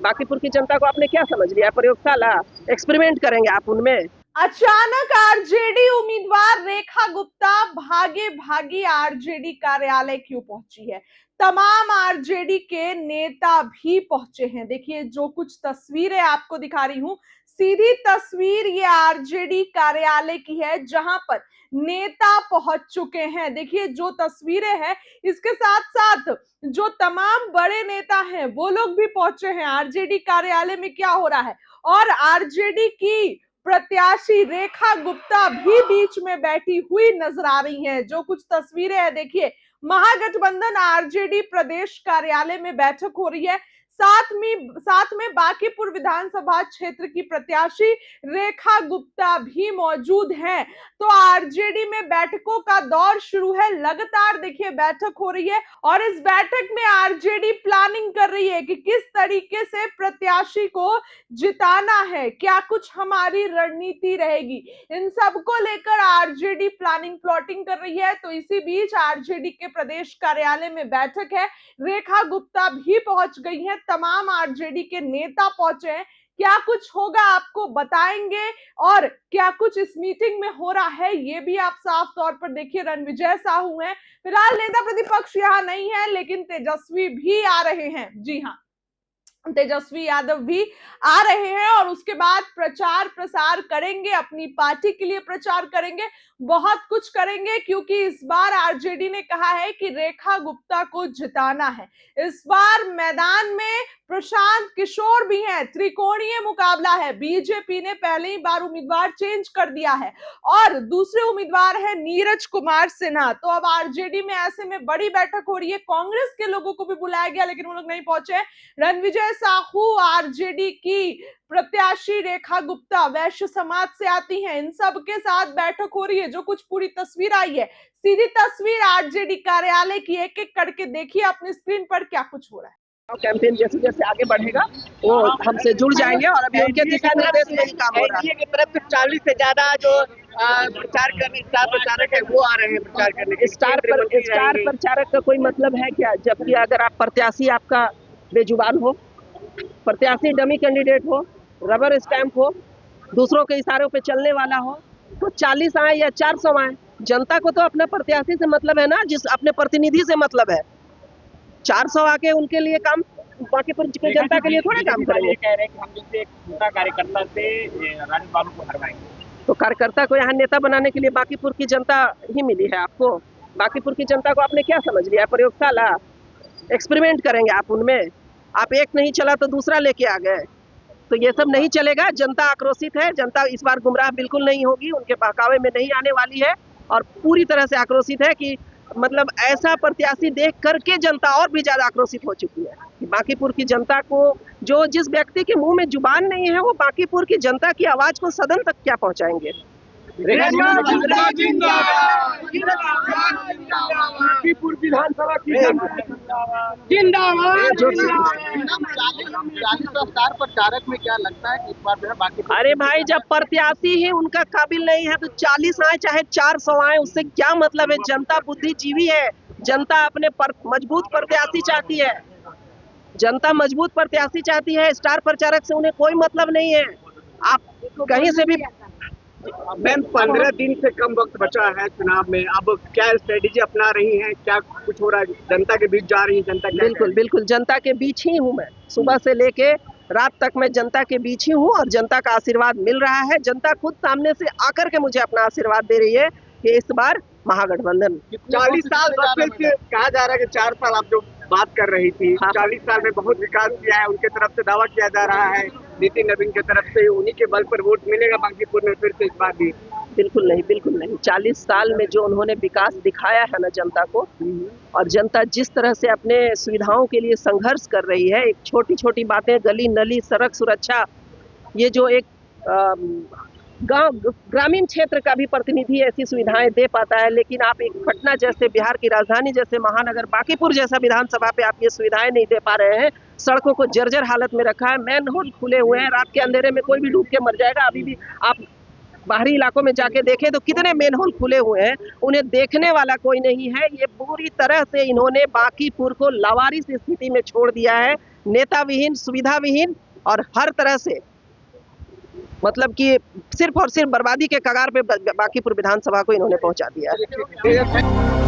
बांकीपुर की जनता को आपने क्या समझ लिया? प्रयोगशाला एक्सपेरिमेंट करेंगे आप उनमें? अचानक आरजेडी उम्मीदवार रेखा गुप्ता भागे भागी आरजेडी कार्यालय क्यों पहुंची है? तमाम आरजेडी के नेता भी पहुंचे हैं। देखिए, जो कुछ तस्वीरें आपको दिखा रही हूं, सीधी तस्वीर ये आरजेडी कार्यालय की है, जहां पर नेता पहुंच चुके हैं। देखिए, जो तस्वीरें हैं, इसके साथ साथ जो तमाम बड़े नेता हैं वो लोग भी पहुंचे हैं। आरजेडी कार्यालय में क्या हो रहा है, और आरजेडी की प्रत्याशी रेखा गुप्ता भी बीच में बैठी हुई नजर आ रही हैं। जो कुछ तस्वीरें हैं, देखिए, महागठबंधन आरजेडी प्रदेश कार्यालय में बैठक हो रही है। साथ में बांकीपुर विधानसभा क्षेत्र की प्रत्याशी रेखा गुप्ता भी मौजूद हैं। तो आरजेडी में बैठकों का दौर शुरू है। लगातार देखिए बैठक हो रही है, और इस बैठक में आरजेडी प्लानिंग कर रही है कि किस तरीके से प्रत्याशी को जिताना है, क्या कुछ हमारी रणनीति रहेगी। इन सब को लेकर आरजेडी प्लानिंग प्लॉटिंग कर रही है। तो इसी बीच आरजेडी के प्रदेश कार्यालय में बैठक है। रेखा गुप्ता भी पहुंच गई हैं, तमाम आरजेडी के नेता पहुंचे हैं। क्या कुछ होगा आपको बताएंगे, और क्या कुछ इस मीटिंग में हो रहा है ये भी आप साफ तौर पर देखिए। रणविजय साहू हैं, फिलहाल नेता प्रतिपक्ष यहाँ नहीं है, लेकिन तेजस्वी भी आ रहे हैं। जी हाँ, तेजस्वी यादव भी आ रहे हैं, और उसके बाद प्रचार प्रसार करेंगे, अपनी पार्टी के लिए प्रचार करेंगे, बहुत कुछ करेंगे, क्योंकि इस बार आरजेडी ने कहा है कि रेखा गुप्ता को जिताना है। इस बार मैदान में प्रशांत किशोर भी हैं, त्रिकोणीय मुकाबला है। बीजेपी ने पहले ही बार उम्मीदवार चेंज कर दिया है, और दूसरे उम्मीदवार है नीरज कुमार सिन्हा। तो अब आरजेडी में ऐसे में बड़ी बैठक हो रही है। कांग्रेस के लोगों को भी बुलाया गया, लेकिन वो लोग नहीं पहुंचे। रणविजय साहू आरजेडी की प्रत्याशी रेखा गुप्ता वैश्य समाज से आती हैं, इन सब के साथ बैठक हो रही है। जो कुछ पूरी तस्वीर आई है, सीधी तस्वीर आरजेडी कार्यालय की, एक एक करके देखिए अपनी स्क्रीन पर क्या कुछ हो रहा है। कैंपेन जैसे जैसे आगे बढ़ेगा वो हमसे जुड़ जाएंगे, और अभी उनके दिशा निर्देश में ही काम हो रहा है। की तरफ से 40 से ज्यादा जो प्रचार करने स्टार प्रचारक है वो आ रहे हैं प्रचार करने। स्टार प्रचारक का कोई मतलब है क्या? जबकि अगर आप प्रत्याशी आपका बेजुबान हो, प्रत्याशी डमी कैंडिडेट हो, रबर स्टैंप हो, दूसरों के इशारों पे चलने वाला हो, तो 40 आए या 400 आए, जनता को तो अपने प्रत्याशी से मतलब है ना, जिस अपने प्रतिनिधि से मतलब है। 400 आके उनके लिए काम, बांकीपुर की जनता के लिए थोड़े काम करेंगे। कह रहे हैं कि हम जैसे एक छोटा कार्यकर्ता से राजू बाबू को हरवाएंगे। तो कार्यकर्ता को यहाँ नेता बनाने के लिए बांकीपुर की जनता ही मिली है आपको? बांकीपुर की जनता को आपने क्या समझ लिया? प्रयोगशाला एक्सपेरिमेंट करेंगे आप उनमें? आप एक नहीं चला तो दूसरा लेके आ गए, तो ये सब नहीं चलेगा। जनता आक्रोशित है, जनता इस बार गुमराह बिल्कुल नहीं होगी, उनके बहकावे में नहीं आने वाली है, और पूरी तरह से आक्रोशित है कि मतलब ऐसा प्रत्याशी देख करके जनता और भी ज्यादा आक्रोशित हो चुकी है कि बांकीपुर की जनता को, जो जिस व्यक्ति के मुंह में जुबान नहीं है, वो बांकीपुर की जनता की आवाज को सदन तक क्या पहुंचाएंगे? बांकीपुर विधानसभा की जिंदाबाद। स्टार प्रचारक में क्या लगता है कि इस बार जो है बांकीपुर? अरे भाई, जब प्रत्याशी ही उनका काबिल नहीं है तो 40 आए चाहे 400 आए, उससे क्या मतलब है? जनता बुद्धिजीवी है, जनता अपने मजबूत प्रत्याशी चाहती है, जनता मजबूत प्रत्याशी चाहती है। स्टार प्रचारक से उन्हें कोई मतलब नहीं है। आप कहीं से भी मैम 15 दिन से कम वक्त बचा है चुनाव में, अब क्या स्ट्रेटेजी अपना रही हैं, क्या कुछ हो रहा है? जनता के बीच जा रही है जनता? बिल्कुल बिल्कुल, जनता के बीच ही हूँ मैं, सुबह से लेके रात तक मैं जनता के बीच ही हूँ, और जनता का आशीर्वाद मिल रहा है। जनता खुद सामने से आकर के मुझे अपना आशीर्वाद दे रही है कि इस बार महागठबंधन। 40 साल कहा जा रहा है कि 4 साल आप जो बात कर रही थी, हाँ। 40 साल में बहुत विकास किया है, उनके तरफ से दावा किया जा रहा है, नितिन नवीन के तरफ से उन्हीं के बल पर वोट मिलेगा बांकीपुर में फिर से इस बार भी। बिल्कुल नहीं, बिल्कुल नहीं। 40 साल में जो उन्होंने विकास दिखाया है ना जनता को, और जनता जिस तरह से अपने सुविधाओं के लिए संघर्ष कर रही है, एक छोटी छोटी बातें, गली नली, सड़क सुरक्षा, ये जो एक गांव ग्रामीण क्षेत्र का भी प्रतिनिधि ऐसी सुविधाएं दे पाता है, लेकिन आप एक पटना जैसे, बिहार की राजधानी जैसे महानगर बांकीपुर जैसा विधानसभा पे आप ये सुविधाएं नहीं दे पा रहे हैं। सड़कों को जर्जर हालत में रखा है, मैन होल खुले हुए हैं, रात के अंधेरे में कोई भी डूब के मर जाएगा। अभी भी आप बाहरी इलाकों में जाके देखें तो कितने मेन होल खुले हुए हैं, उन्हें देखने वाला कोई नहीं है। ये पूरी तरह से इन्होंने बांकीपुर को लावारिस स्थिति में छोड़ दिया है। नेता विहीन, सुविधा विहीन और हर तरह से मतलब कि सिर्फ और सिर्फ बर्बादी के कगार पे बांकीपुर विधानसभा को इन्होंने पहुंचा दिया है।